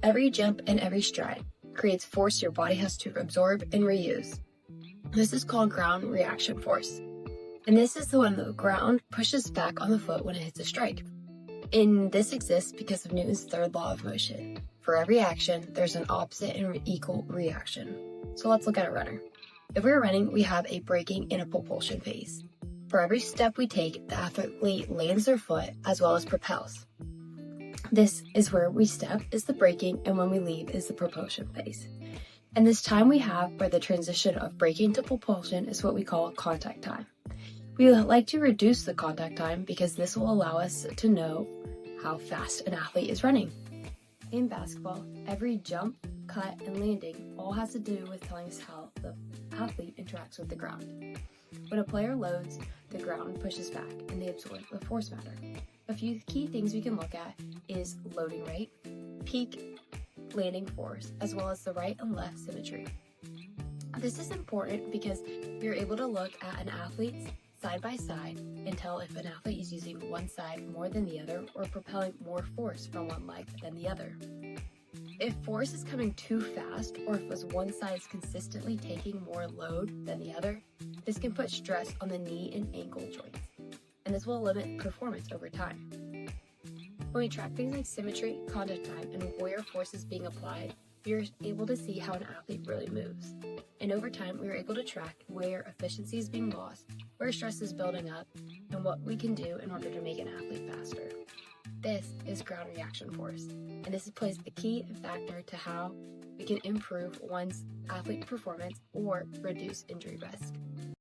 Every jump and every stride creates force your body has to absorb and reuse. This is called ground reaction force. And this is the one the ground pushes back on the foot when it hits a strike. And this exists because of Newton's third law of motion. For every action, there's an opposite and equal reaction. So let's look at a runner. If we're running, we have a braking and a propulsion phase. For every step we take, the athlete lands their foot as well as propels. This is where we step is the braking, and when we leave is the propulsion phase. And this time we have for the transition of braking to propulsion is what we call contact time. We like to reduce the contact time because this will allow us to know how fast an athlete is running. In basketball, every jump, cut, and landing all has to do with telling us how the athlete interacts with the ground. When a player loads, the ground pushes back and they absorb the force matter. A few key things we can look at is loading rate, peak landing force, as well as the right and left symmetry. This is important because you're able to look at an athlete's side by side and tell if an athlete is using one side more than the other or propelling more force from one leg than the other. If force is coming too fast, or if one side is consistently taking more load than the other, this can put stress on the knee and ankle joints, and this will limit performance over time. When we track things like symmetry, contact time, and where force is being applied, we are able to see how an athlete really moves. And over time, we are able to track where efficiency is being lost, where stress is building up, and what we can do in order to make an athlete faster. This is ground reaction force, and this plays a key factor to how we can improve one's athlete performance or reduce injury risk.